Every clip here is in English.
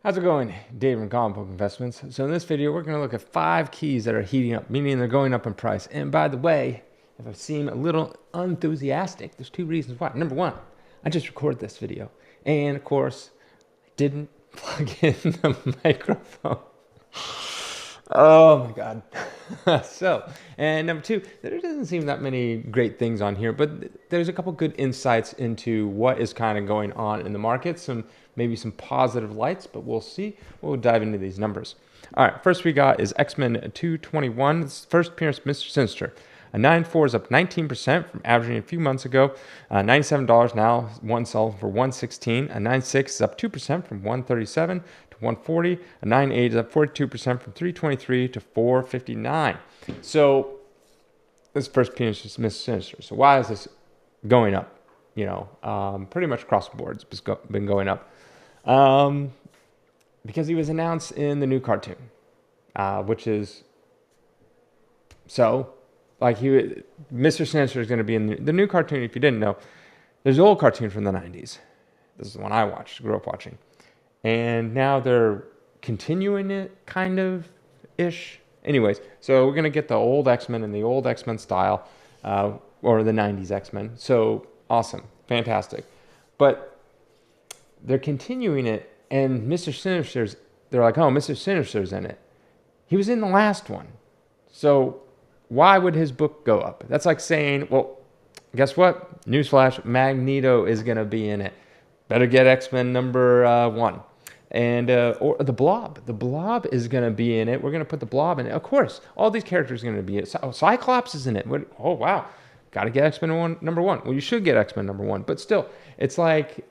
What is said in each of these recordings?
How's it going, Dave from Comic Book Investments? So in this video, we're going to look at 5 keys that are heating up, meaning they're going up in price. And by the way, if I seem a little unenthusiastic, there's 2 reasons why. Number 1, I just recorded this video. And of course, I didn't plug in the microphone. Oh my God. And number 2, there doesn't seem that many great things on here, but there's a couple good insights into what is kind of going on in the market. Maybe some positive lights, but we'll see. We'll dive into these numbers. All right, first we got is X-Men 221. This is the first appearance of Mr. Sinister. A 9.4 is up 19% from averaging a few months ago. $97 now, one sold for $116. A 9.6 is up 2% from $137 to $140. A 9.8 is up 42% from $323 to $459. So this is first appearance of Mr. Sinister. So why is this going up? Pretty much across the board, it's been going up. Because he was announced in the new cartoon, which is Mr. Sinister is going to be in the new cartoon. If you didn't know, there's an old cartoon from the 90s. This is the one I grew up watching. And now they're continuing it kind of ish. Anyways, so we're going to get the old X-Men in the old X-Men style, or the 90s X-Men. So awesome. Fantastic. But they're continuing it, and they're like, oh, Mr. Sinister's in it. He was in the last one. So why would his book go up? That's like saying, well, guess what? Newsflash, Magneto is going to be in it. Better get X-Men number 1. And or the Blob. The Blob is going to be in it. We're going to put the Blob in it. Of course, all these characters are going to be in it. Cyclops is in it. Oh, wow. Got to get X-Men number 1. Well, you should get X-Men number 1. But still, it's like,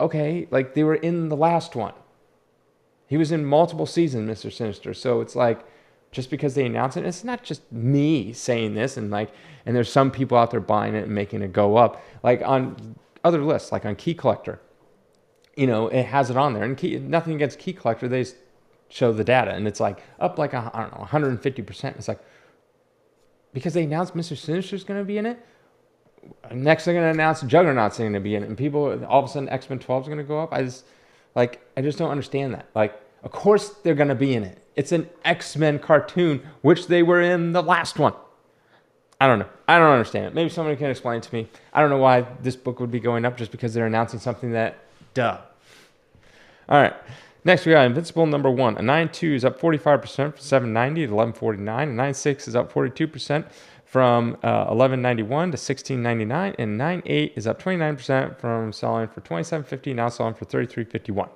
okay, like they were in the last one. He was in multiple seasons, Mr. Sinister. So it's like, just because they announce it, it's not just me saying this, and there's some people out there buying it and making it go up. Like on other lists, like on Key Collector, it has it on there. And nothing against Key Collector, they show the data, and it's like up like, 150%. It's like, because they announced Mr. Sinister's going to be in it, next they're going to announce Juggernaut's going to be in it, and people, all of a sudden, X-Men 12 is going to go up. I just don't understand that. Like, of course they're going to be in it. It's an X-Men cartoon, which they were in the last one. I don't know. I don't understand it. Maybe somebody can explain it to me. I don't know why this book would be going up just because they're announcing something that, duh. All right. Next, we got Invincible number 1. A 9.2 is up 45% from $790 to $1149. A 9.6 is up 42% from $1191 to $1699. And 9.8 is up 29% from selling for $27.50, now selling for $33.51.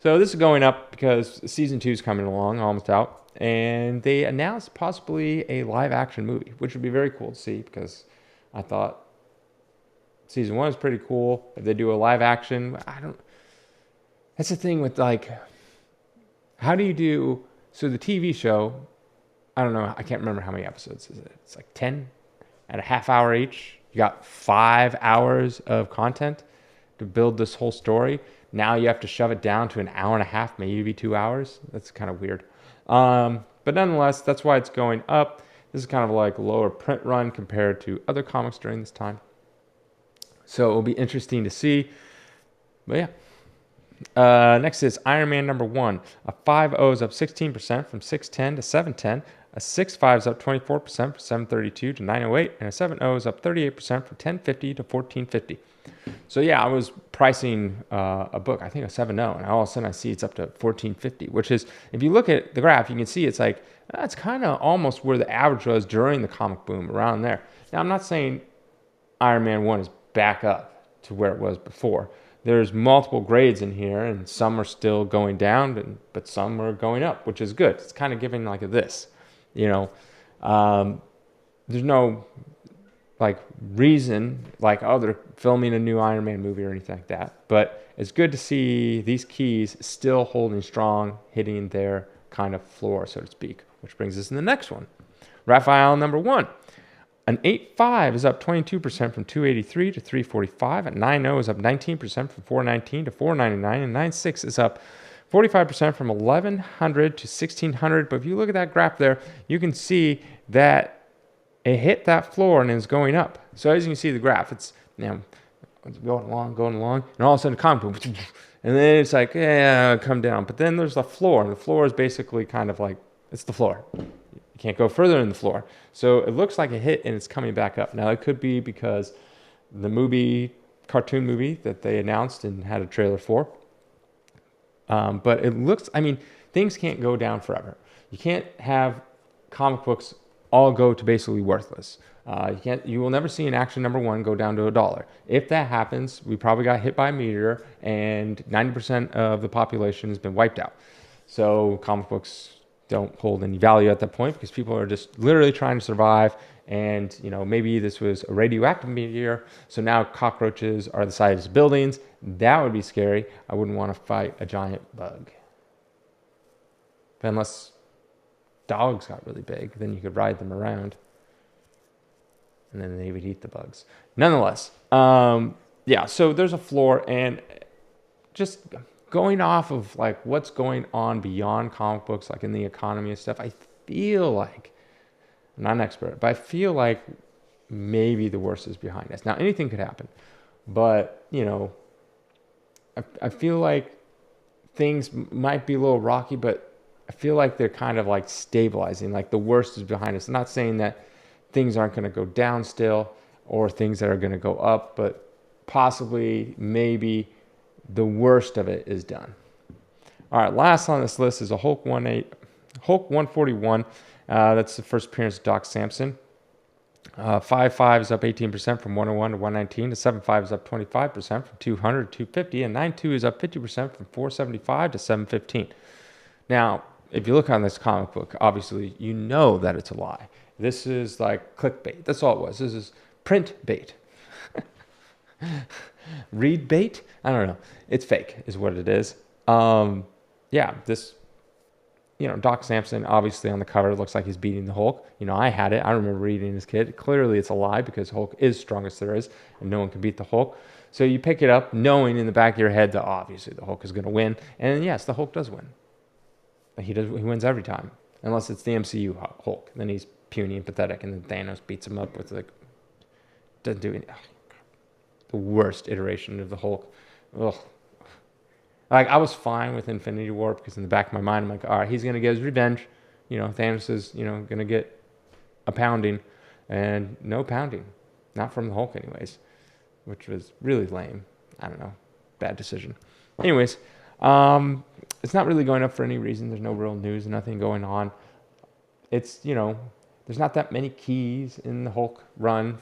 So this is going up because season 2 is coming along, almost out. And they announced possibly a live-action movie, which would be very cool to see, because I thought season 1 is pretty cool. If they do a live-action, that's the thing with, like, how do you do... So the TV show, I don't know, I can't remember how many episodes is it. It's like 10 at a half hour each. You got 5 hours of content to build this whole story. Now you have to shove it down to an hour and a half, maybe 2 hours. That's kind of weird. But nonetheless, that's why it's going up. This is kind of like a lower print run compared to other comics during this time. So it will be interesting to see. But yeah. Next is Iron Man number 1. A 5.0 is up 16% from 610 to 710. A 6.5 is up 24% from 732 to 908. And a 7.0 is up 38% from 1050 to 1450. So yeah, I was pricing a book, I think a 7.0, and all of a sudden I see it's up to 1450, which is, if you look at the graph, you can see it's like, that's kind of almost where the average was during the comic boom, around there. Now, I'm not saying Iron Man 1 is back up to where it was before. There's multiple grades in here, and some are still going down, but some are going up, which is good. It's kind of giving like this, there's no reason they're filming a new Iron Man movie or anything like that, but it's good to see these keys still holding strong, hitting their kind of floor, so to speak, which brings us to the next one. Raphael number 1. An 8.5 is up 22% from 283 to 345. A 9.0 is up 19% from 419 to 499. And 9.6 is up 45% from 1100 to 1600. But if you look at that graph there, you can see that it hit that floor and is going up. So as you can see the graph, it's going along, and all of a sudden the comic boom, And then it's like, yeah, come down. But then there's the floor. And the floor is basically kind of like, it's the floor. You can't go further in the floor. So it looks like a hit and it's coming back up. Now, it could be because the cartoon movie that they announced and had a trailer for. But it looks, I mean, things can't go down forever. You can't have comic books all go to basically worthless. You will never see an Action #1 go down to $1. If that happens, we probably got hit by a meteor and 90% of the population has been wiped out. So comic books don't hold any value at that point because people are just literally trying to survive. And, maybe this was a radioactive meteor. So now cockroaches are the size of buildings. That would be scary. I wouldn't want to fight a giant bug. But unless dogs got really big, then you could ride them around. And then they would eat the bugs. Nonetheless, yeah, so there's a floor, and just going off of like what's going on beyond comic books, like in the economy and stuff, I feel like, I'm not an expert, but I feel like maybe the worst is behind us. Now, anything could happen, but, I feel like things might be a little rocky, but I feel like they're kind of like stabilizing, like the worst is behind us. I'm not saying that things aren't going to go down still or things that are going to go up, but possibly, maybe the worst of it is done. All right, last on this list is a Hulk 141. That's the first appearance of Doc Samson. 5.5 is up 18% from 101 to 119. The 7.5 is up 25% from 200 to 250. And 9.2 is up 50% from 475 to 715. Now, if you look on this comic book, obviously you know that it's a lie. This is like clickbait. That's all it was. This is print bait. Read bait? I don't know. It's fake is what it is. Yeah, this, Doc Samson, obviously on the cover, looks like he's beating the Hulk. I had it. I remember reading as a kid. Clearly it's a lie because Hulk is strongest there is and no one can beat the Hulk. So you pick it up knowing in the back of your head that obviously the Hulk is going to win. And yes, the Hulk does win. He wins every time. Unless it's the MCU Hulk. Then he's puny and pathetic and then Thanos beats him up with doesn't do anything. The worst iteration of the Hulk. Ugh. Like, I was fine with Infinity War because in the back of my mind, I'm like, all right, he's going to get his revenge. Thanos is, going to get a pounding. And no pounding. Not from the Hulk anyways. Which was really lame. I don't know. Bad decision. Anyways, it's not really going up for any reason. There's no real news, nothing going on. It's, there's not that many keys in the Hulk run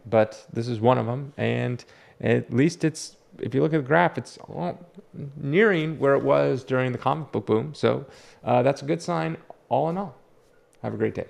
but this is one of them. And at least if you look at the graph, it's nearing where it was during the comic book boom. So that's a good sign all in all. Have a great day.